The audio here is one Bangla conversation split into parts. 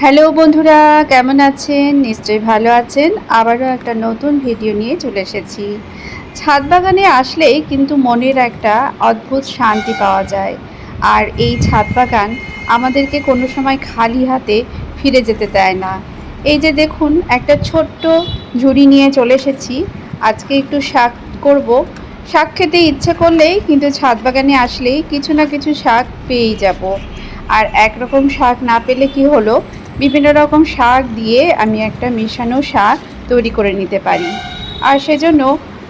হ্যালো বন্ধুরা, কেমন আছেন? নিশ্চয়ই ভালো আছেন। আবারও একটা নতুন ভিডিও নিয়ে চলে এসেছি। ছাদ বাগানে আসলেই কিন্তু মনের একটা অদ্ভুত শান্তি পাওয়া যায়। আর এই ছাদ বাগান আমাদেরকে কোনো সময় খালি হাতে ফিরে যেতে দেয় না। এই যে দেখুন, একটা ছোট্ট ঝুড়ি নিয়ে চলে এসেছি। আজকে একটু শাক করব। শাক খেতে ইচ্ছে করলেই কিন্তু ছাদ বাগানে আসলেই কিছু না কিছু শাক পেয়েই যাব। আর একরকম শাক না পেলে কি হলো, বিভিন্ন রকম শাক দিয়ে আমি একটা মেশানো শাক তৈরি করে নিতে পারি। আর সেজন্য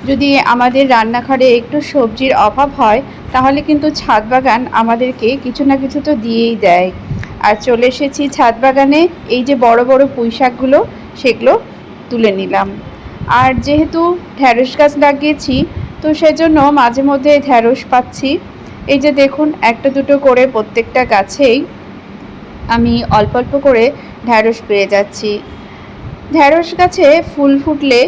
যদি আমাদের রান্নাঘরে একটু সবজির অভাব হয়, তাহলে কিন্তু ছাদ বাগান আমাদেরকে কিছু না কিছু তো দিয়েই দেয়। আর চলে এসেছি ছাদ বাগানে, এই যে বড় বড় পুঁই শাকগুলো, সেগুলো তুলে নিলাম। আর যেহেতু ঢ্যাঁড়স গাছ লাগিয়েছি, তো সেজন্য মাঝে মধ্যে ঢ্যাঁড়স পাচ্ছি। এই যে দেখুন, একটা দুটো করে প্রত্যেকটা গাছেই আমি অল্প অল্প করে ঢ্যাঁড়স পেয়ে যাচ্ছি। ঢ্যাঁড়স গাছে ফুল ফুটলে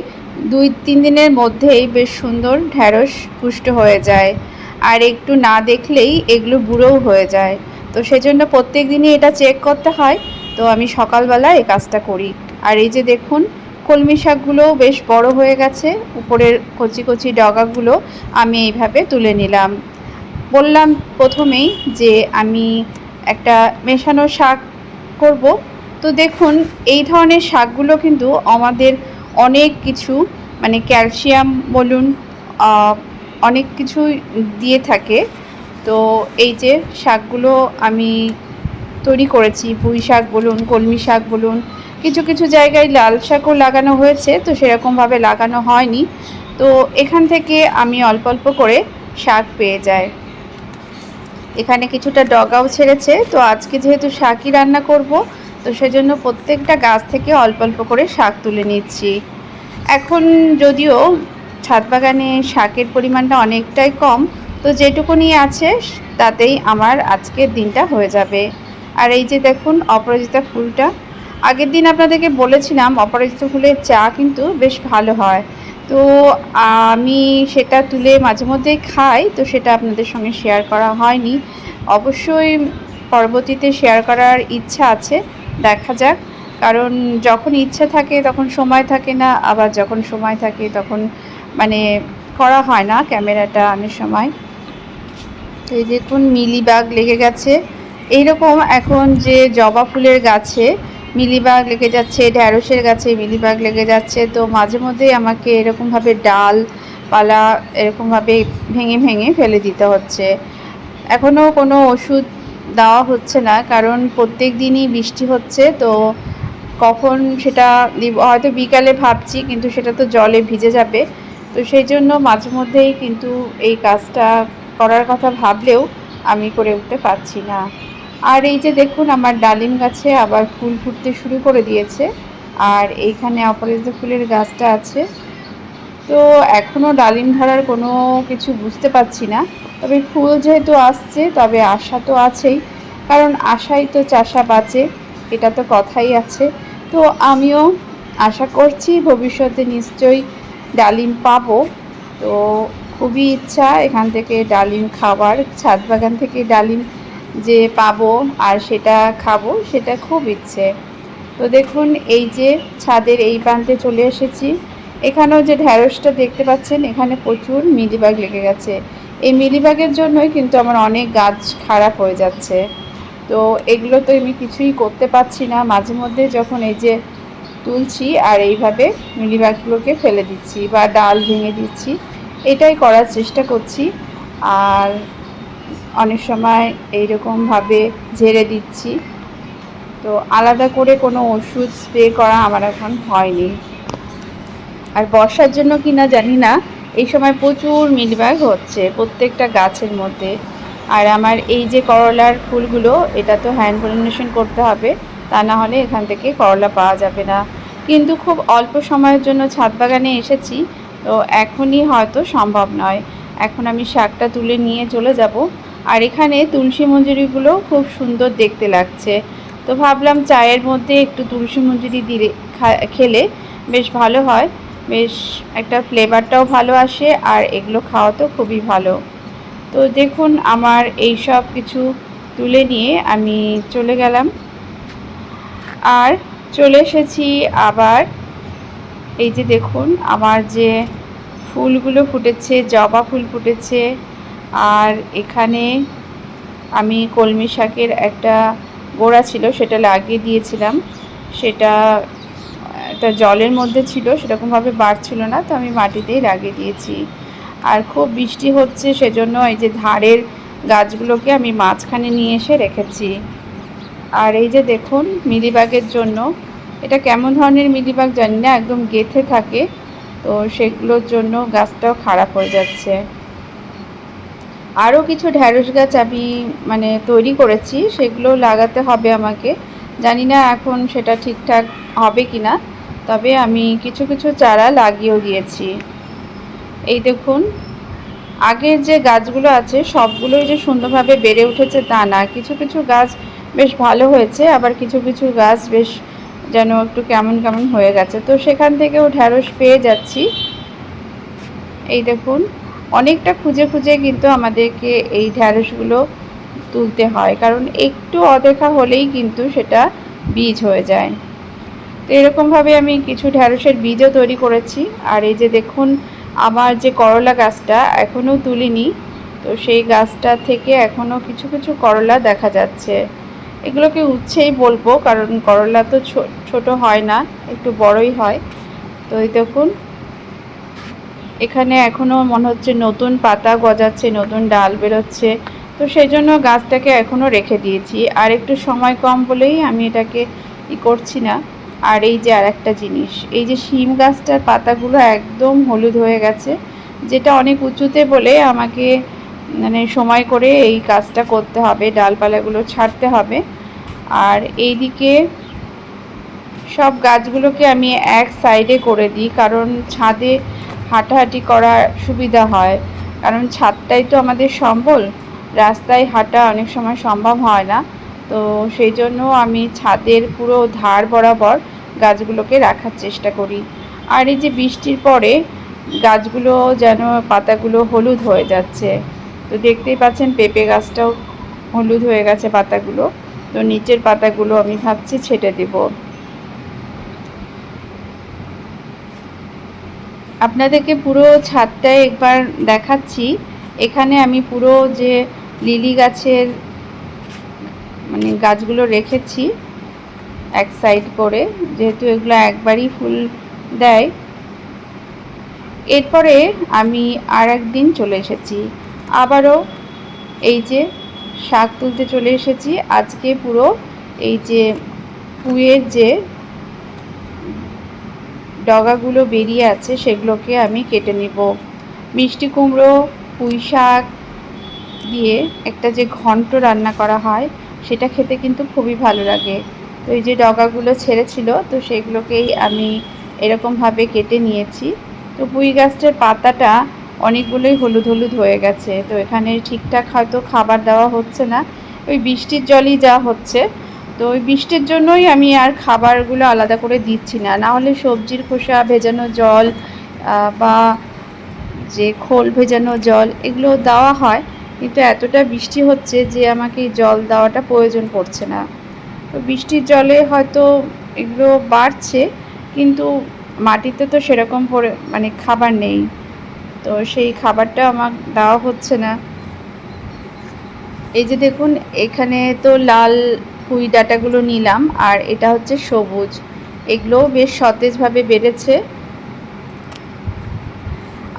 2-3 দিনের মধ্যেই বেশ সুন্দর ঢ্যাঁড়স পুষ্ট হয়ে যায়। আর একটু না দেখলেই এগুলো বুড়োও হয়ে যায়। তো সেজন্য প্রত্যেক দিনই এটা চেক করতে হয়। তো আমি সকালবেলা এই কাজটা করি। আর এই যে দেখুন, কলমি শাকগুলোও বেশ বড় হয়ে গেছে। উপরের কচি কচি ডগাগুলো আমি এইভাবে তুলে নিলাম। বললাম প্রথমেই যে আমি একটা মেশানো শাক করব। তো দেখুন, এই ধরনের শাকগুলো কিন্তু আমাদের অনেক কিছু, মানে ক্যালসিয়াম বলুন, অনেক কিছুই দিয়ে থাকে। তো এই যে শাকগুলো আমি তৈরি করেছি, পুঁই শাক বলুন, কলমি শাক বলুন, কিছু কিছু জায়গায় লাল শাকও লাগানো হয়েছে, তো সেরকমভাবে লাগানো হয়নি। তো এখান থেকে আমি অল্প অল্প করে শাক পেয়ে যাই। এখানে কিছুটা ডগাও ছেড়েছে। তো আজকে যেহেতু শাকই রান্না করব, তো সেজন্য প্রত্যেকটা গাছ থেকে অল্প অল্প করে শাক তুলে নিচ্ছি। এখন যদিও ছাদ বাগানে শাকের পরিমাণটা অনেকটাই কম, তো যেটুকুনি আছে তাতেই আমার আজকের দিনটা হয়ে যাবে। আর এই যে দেখুন, অপরাজিতা ফুলটা আগের দিন আপনাদেরকে বলেছিলাম, অপরাজিতা ফুলের চা কিন্তু বেশ ভালো হয়। তো আমি সেটা তুলে মাঝে মধ্যেই খাই, তো সেটা আপনাদের সঙ্গে শেয়ার করা হয়নি। অবশ্যই পরবর্তীতে শেয়ার করার ইচ্ছা আছে, দেখা যাক। কারণ যখন ইচ্ছা থাকে তখন সময় থাকে না, আবার যখন সময় থাকে তখন মানে করা হয় না ক্যামেরাটা অনেক সময়। তো এই দেখুন, মিলিবাগ লেগে গেছে। এইরকম এখন যে জবা ফুলের গাছে মিলিবাগ লেগে যাচ্ছে, ঢ্যাঁড়সের গাছে মিলিবাগ লেগে যাচ্ছে, তো মাঝে মধ্যেই আমাকে এরকমভাবে ডালপালা এরকমভাবে ভেঙে ভেঙে ফেলে দিতে হচ্ছে। এখনও কোনো ওষুধ দেওয়া হচ্ছে না, কারণ প্রত্যেক দিনই বৃষ্টি হচ্ছে। তো কখন সেটা দিব, হয়তো বিকালে ভাবছি, কিন্তু সেটা তো জলে ভিজে যাবে। তো সেই জন্য মাঝে মধ্যেই কিন্তু এই কাজটা করার কথা ভাবলেও আমি করে উঠতে পারছি না। আর এই যে দেখুন, আমার ডালিম গাছে আবার ফুল ফুটতে শুরু করে দিয়েছে। আর এইখানে অপরাজিতা ফুলের গাছটা আছে। তো এখনও ডালিম ধরার কোনো কিছু বুঝতে পারছি না। তবে ফুল যেহেতু আসছে, তবে আশা তো আছেই, কারণ আশাই তো চাষা বাঁচে, এটা তো কথাই আছে। তো আমিও আশা করছি ভবিষ্যতে নিশ্চয়ই ডালিম পাবো। তো খুবই ইচ্ছা এখান থেকে ডালিম খাবার, ছাদ বাগান থেকে ডালিম যে পাবো আর সেটা খাবো, সেটা খুব ইচ্ছে। তো দেখুন, এই যে ছাদের এই প্রান্তে চলে এসেছি। এখানেও যে ঢ্যাঁড়সটা দেখতে পাচ্ছেন, এখানে প্রচুর মিলিবাগ লেগে গেছে। এই মিলিবাগের জন্যই কিন্তু আমার অনেক গাছ খারাপ হয়ে যাচ্ছে। তো এগুলো তো আমি কিছুই করতে পারছি না। মাঝে মধ্যে যখন এই যে তুলছি আর এইভাবে মিলিবাগগুলোকে ফেলে দিচ্ছি বা ডাল ভেঙে দিচ্ছি, এটাই করার চেষ্টা করছি। আর অনেক সময় এইরকমভাবে ঝেড়ে দিচ্ছি। তো আলাদা করে কোনো ওষুধ স্প্রে করা আমার এখন হয়নি। আর বর্ষার জন্য কি না জানি না, এই সময় প্রচুর মিলিবাগ হচ্ছে প্রত্যেকটা গাছের মধ্যে। আর আমার এই যে করলার ফুলগুলো, এটা তো হ্যান্ড পলিনেশন করতে হবে, তা না হলে এখান থেকে করলা পাওয়া যাবে না। কিন্তু খুব অল্প সময়ের জন্য ছাদ বাগানে এসেছি, তো এখনই হয়তো সম্ভব নয়। এখন আমি শাকটা তুলে নিয়ে চলে যাব। আর এখানে তুলসী মঞ্জুরিগুলো খুব সুন্দর দেখতে লাগছে। তো ভাবলাম চায়ের মধ্যে একটু তুলসী মঞ্জুরি দিলে খেলে বেশ ভালো হয়, বেশ একটা ফ্লেভারটাও ভালো আসে, আর এগুলো খাওয়া তো খুবই ভালো। তো দেখুন, আমার এই সব কিছু তুলে নিয়ে আমি চলে গেলাম। আর চলে এসেছি আবার, এই যে দেখুন আমার যে ফুলগুলো ফুটেছে, জবা ফুল ফুটেছে। আর এখানে আমি কলমি শাকের একটা গোড়া ছিল, সেটা লাগিয়ে দিয়েছিলাম। সেটা একটা জলের মধ্যে ছিল, সেরকমভাবে বাড়ছিল না, তো আমি মাটিতেই লাগিয়ে দিয়েছি। আর খুব বৃষ্টি হচ্ছে, সেজন্য এই যে ধারের গাছগুলোকে আমি মাঝখানে নিয়ে এসে রেখেছি। আর এই যে দেখুন মিলিবাগের জন্য, এটা কেমন ধরনের মিলিবাগ জানি না, একদম গেঁথে থাকে, তো সেগুলোর জন্য গাছটাও খারাপ হয়ে যাচ্ছে। আরও কিছু ঢ্যাঁড়স গাছ আমি তৈরি করেছি, সেগুলো লাগাতে হবে আমাকে। জানি না এখন সেটা ঠিকঠাক হবে কি না, তবে আমি কিছু কিছু চারা লাগিয়েও দিয়েছি। এই দেখুন আগের যে গাছগুলো আছে সবগুলোই যে সুন্দরভাবে বেড়ে উঠেছে তা না, কিছু কিছু গাছ বেশ ভালো হয়েছে, আবার কিছু কিছু গাছ বেশ যেন একটু কেমন কেমন হয়ে গেছে, তো সেখান থেকেও ঢ্যাঁড়স পেয়ে যাচ্ছি। এই দেখুন অনেকটা খুঁজে খুঁজে কিন্তু আমাদেরকে এই ঢ্যাঁড়সগুলো তুলতে হয়, কারণ একটু অদেখা হলেই কিন্তু সেটা বীজ হয়ে যায়। তো এরকমভাবে আমি কিছু ঢ্যাঁড়সের বীজও তৈরি করেছি। আর এই যে দেখুন আমার যে করলা গাছটা এখনও তুলিনি, তো সেই গাছটা থেকে এখনও কিছু কিছু করলা দেখা যাচ্ছে। এগুলোকে উচ্ছেই বলবো, কারণ করলা তো ছোট হয় না, একটু বড়ই হয়। তো এই দেখুন এখানে এখনও মনে হচ্ছে নতুন পাতা গজাচ্ছে, নতুন ডাল বেরোচ্ছে, তো সেই জন্য গাছটাকে এখনও রেখে দিয়েছি। আর একটু সময় কম বলেই আমি এটাকে করছি না। আর এই যে আর একটা জিনিস, এই যে শিম গাছটার পাতাগুলো একদম হলুদ হয়ে গেছে, যেটা অনেক উঁচুতে বলে আমাকে সময় করে এই কাজটা করতে হবে, ডালপালাগুলো ছাড়তে হবে। আর এইদিকে সব গাছগুলোকে আমি এক সাইডে করে দিই, কারণ ছাদে হাঁটাহাঁটি করার সুবিধা হয়, কারণ ছাদটাই তো আমাদের সম্বল, রাস্তায় হাঁটা অনেক সময় সম্ভব হয় না। তো সেই জন্য আমি ছাদের পুরো ধার বরাবর গাছগুলোকে রাখার চেষ্টা করি। আর এই যে বৃষ্টির পরে গাছগুলো যেন পাতাগুলো হলুদ হয়ে যাচ্ছে, তো দেখতেই পাচ্ছেন পেঁপে গাছটাও হলুদ হয়ে গেছে পাতাগুলো, তো নিচের পাতাগুলো আমি ভাবছি ছেটে দেবো। আপনাদেরকে পুরো ছাদটায় একবার দেখাচ্ছি। এখানে আমি পুরো যে লিলি গাছের গাছগুলো রেখেছি এক সাইড করে, যেহেতু এগুলো একবারই ফুল দেয়। এরপরে আমি আর একদিন চলে এসেছি আবারও, এই যে শাক তুলতে চলে এসেছি। আজকে পুরো এই যে পুঁইয়ের যে ডগাগুলো বেরিয়ে আছে সেগুলোকে আমি কেটে নেব। মিষ্টি কুমড়ো, পুঁই শাক দিয়ে একটা যে ঘন্ট রান্না করা হয়, সেটা খেতে কিন্তু খুবই ভালো লাগে। তো এই যে ডগাগুলো ছেড়েছিল, তো সেগুলোকেই আমি এরকমভাবে কেটে নিয়েছি। তো পুঁই গাছটার পাতাটা অনেকগুলোই হলুদ হলুদ হয়ে গেছে, তো এখানে ঠিকঠাক হয়তো খাবার দেওয়া হচ্ছে না, ওই বৃষ্টির জলই যা হচ্ছে। তো ওই বৃষ্টির জন্যই আমি আর খাবারগুলো আলাদা করে দিচ্ছি না, না হলে সবজির খোসা ভেজানো জল বা যে খোল ভেজানো জল এগুলো দেওয়া হয়, কিন্তু এতটা বৃষ্টি হচ্ছে যে আমাকে জল দেওয়াটা প্রয়োজন পড়ছে না। তো বৃষ্টির জলে হয়তো এগুলো বাড়ছে, কিন্তু মাটিতে তো সেরকম খাবার নেই, তো সেই খাবারটা আমার দেওয়া হচ্ছে না। এই যে দেখুন এখানে তো লাল পুঁই ডাঁটাগুলো নিলাম, আর এটা হচ্ছে সবুজ, এগুলোও বেশ সতেজভাবে বেড়েছে।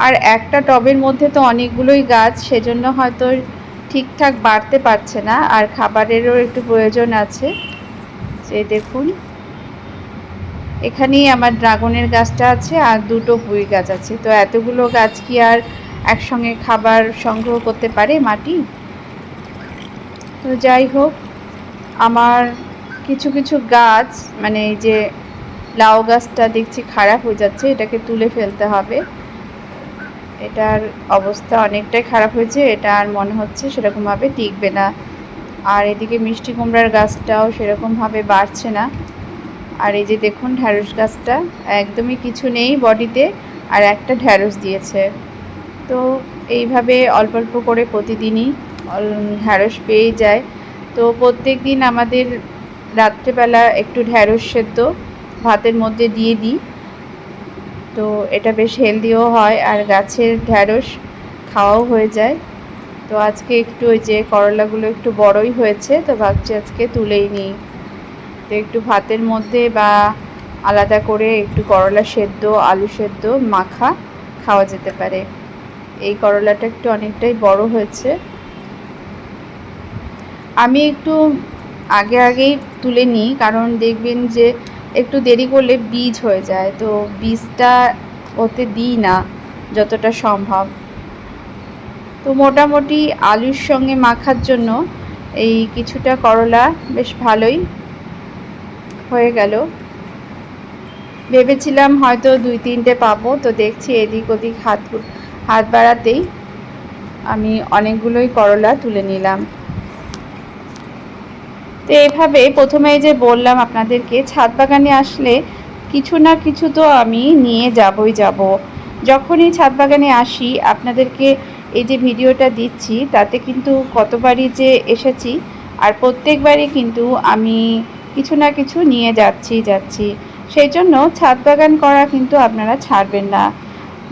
আর একটা টবের মধ্যে তো অনেকগুলোই গাছ, সেজন্য হয়তো ঠিকঠাক বাড়তে পারছে না, আর খাবারেরও একটু প্রয়োজন আছে। যে দেখুন এখানেই আমার ড্রাগনের গাছটা আছে আর দুটো পুঁই গাছ আছে, তো এতগুলো গাছ কি আর একসঙ্গে খাবার সংগ্রহ করতে পারে মাটি? তো যাই হোক, আমার কিছু কিছু গাছ এই যে লাউ গাছটা দেখছি খারাপ হয়ে যাচ্ছে, এটাকে তুলে ফেলতে হবে। এটার অবস্থা অনেকটাই খারাপ হয়েছে, এটা আর মনে হচ্ছে সেরকমভাবে টিকবে না। আর এদিকে মিষ্টি কুমড়ার গাছটাও সেরকমভাবে বাড়ছে না। আর এই যে দেখুন ঢ্যাঁড়স গাছটা একদমই কিছু নেই বডিতে, আর একটা ঢ্যাঁড়স দিয়েছে। তো এইভাবে অল্প অল্প করে প্রতিদিনই ঢ্যাঁড়স পেয়ে যায়। তো প্রত্যেক দিন আমাদের রাত্রেবেলা একটু ঢ্যাঁড়স সেদ্ধ ভাতের মধ্যে দিয়ে দিই, তো এটা বেশ হেলদিও হয় আর গাছের ঢ্যাঁড়স খাওয়াও হয়ে যায়। তো আজকে একটু ওই যে করলাগুলো একটু বড়ই হয়েছে, তো ভাবছি আজকে তুলেই নিই। তো একটু ভাতের মধ্যে বা আলাদা করে একটু করলা সেদ্ধ আলু সেদ্ধ মাখা খাওয়া যেতে পারে। এই করলাটা একটু অনেকটাই বড় হয়েছে। আমি একটু আগেই তুলে নিই, কারণ দেখবেন যে একটু দেরি করলে বীজ হয়ে যায়, তো বীজটা ওতে দিই না যতটা সম্ভব। তো মোটামুটি আলুর সঙ্গে মাখার জন্য এই কিছুটা করলা বেশ ভালোই হয়ে গেল। ভেবেছিলাম হয়তো 2-3টে পাবো, তো দেখছি এদিক ওদিক হাত বাড়াতেই আমি অনেকগুলোই করলা তুলে নিলাম। তো এইভাবে প্রথমেই যে বললাম আপনাদেরকে, ছাদ বাগানে আসলে কিছু না কিছু তো আমি নিয়ে যাবই যাব। যখনই ছাদ বাগানে আসি আপনাদেরকে এই যে ভিডিওটা দিচ্ছি তাতে কিন্তু কতবারই যে এসেছি, আর প্রত্যেকবারই কিন্তু আমি কিছু না কিছু নিয়ে যাচ্ছি। সেই জন্য ছাদ বাগান করা কিন্তু আপনারা ছাড়বেন না।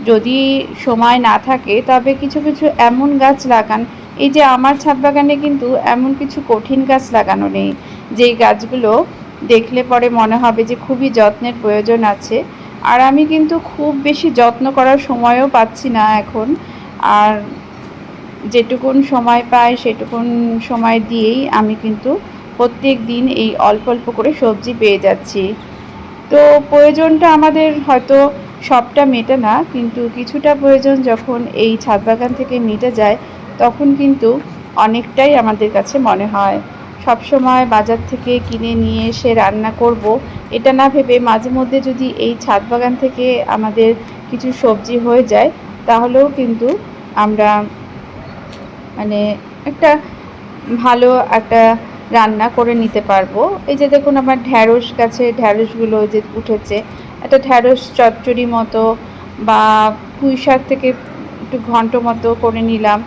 যদি সময় না থাকে তবে কিছু কিছু এমন গাছ লাগান। এই যে আমার ছাদ বাগানে কিন্তু এমন কিছু কঠিন গাছ লাগানো নেই, যেই গাছগুলো দেখলে পরে মনে হবে যে খুবই যত্নের প্রয়োজন আছে। আর আমি কিন্তু খুব বেশি যত্ন করার সময়ও পাচ্ছি না এখন। আর যেটুকুন সময় পাই সেটুকুন সময় দিয়েই আমি কিন্তু প্রত্যেক দিন এই অল্প অল্প করে সবজি পেয়ে যাচ্ছি। তো প্রয়োজনটা আমাদের হয়তো সবটা মেটে না, কিন্তু কিছুটা প্রয়োজন যখন এই ছাদ বাগান থেকে মিটে যায় তখন কিন্তু অনেকটাই আমাদের কাছে মনে হয়। সবসময় বাজার থেকে কিনে নিয়ে এসে রান্না করব এটা না ভেবে মাঝে মধ্যে যদি এই ছাদ বাগান থেকে আমাদের কিছু সবজি হয়ে যায় তাহলেও কিন্তু আমরা মানে একটা ভালো একটা রান্না করে নিতে পারবো। এই যে দেখুন আমার ঢ্যাঁড়স গাছে ঢ্যাঁড়সগুলো যে উঠেছে, একটা ঢ্যাঁড়স চচ্চড়ি মতো বা পুঁই শাক থেকে একটু ঘন্ট মতো করে নিলাম।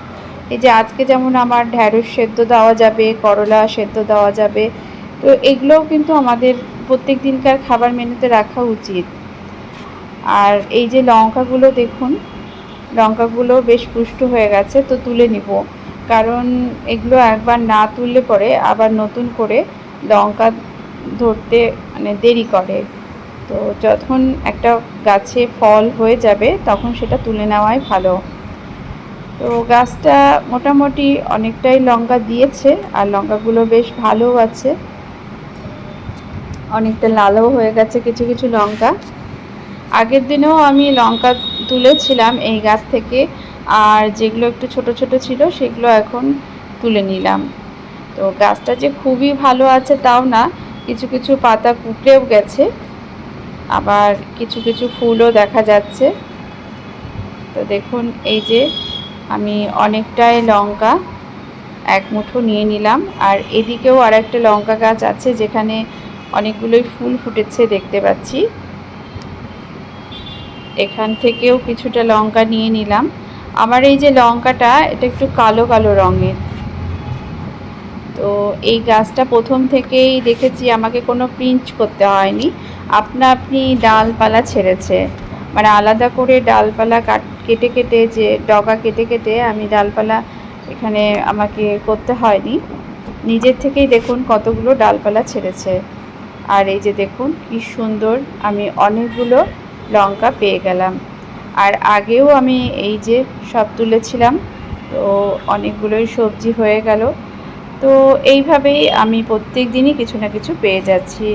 এই যে আজকে যেমন আমার ঢ্যাঁড়স সেদ্ধ দেওয়া যাবে, করলা সেদ্ধ দেওয়া যাবে, তো এগুলোও কিন্তু আমাদের প্রত্যেক দিনকার খাবার মেনুতে রাখা উচিত। আর এই যে লঙ্কাগুলো দেখুন, লঙ্কাগুলো বেশ পুষ্ট হয়ে গেছে, তো তুলে নিব, কারণ এগুলো একবার না তুললে পরে আবার নতুন করে লঙ্কা ধরতে দেরি করে। তো যখন একটা গাছে ফল হয়ে যাবে তখন সেটা তুলে নেওয়াই ভালো। তো গাছটা মোটামুটি অনেকটাই লঙ্কা দিয়েছে, আর লঙ্কাগুলো বেশ ভালো আছে, অনেকটা লালও হয়ে গেছে কিছু কিছু লঙ্কা। আগের দিনেও আমি লঙ্কা তুলেছিলাম এই গাছ থেকে, আর যেগুলো একটু ছোট ছোট ছিল সেগুলো এখন তুলে নিলাম। তো গাছটা যে খুবই ভালো আছে তাও না, কিছু কিছু পাতা কুঁকড়েও গেছে, আবার কিছু কিছু ফুলও দেখা যাচ্ছে। তো দেখুন এই যে আমি অনেকটাই লঙ্কা এক মুঠো নিয়ে নিলাম, আর এদিকেও আর একটা লঙ্কা গাছ আছে যেখানে অনেকগুলোই ফুল ফুটেছে দেখতে পাচ্ছি। এখান থেকেও কিছুটা লঙ্কা নিয়ে নিলাম। আমার এই যে লঙ্কাটা এটা একটু কালো কালো রঙের। তো এই গাছটা প্রথম থেকেই দেখেছি আমাকে কোনো পিঞ্চ করতে হয়নি, আপনি ডালপালা ছেড়েছে, আলাদা করে ডালপালা কেটে কেটে যে ডগা কেটে কেটে আমি ডালপালা এখানে আমাকে করতে হয়নি, নিজের থেকেই দেখুন কতগুলো ডালপালা ছেড়েছে। আর এই যে দেখুন কি সুন্দর আমি অনেকগুলো লঙ্কা পেয়ে গেলাম। আর আগেও আমি এই যে সব তুলেছিলাম, তো অনেকগুলোই সবজি হয়ে গেল। তো এইভাবেই আমি প্রত্যেক দিনই কিছু না কিছু পেয়ে যাচ্ছি।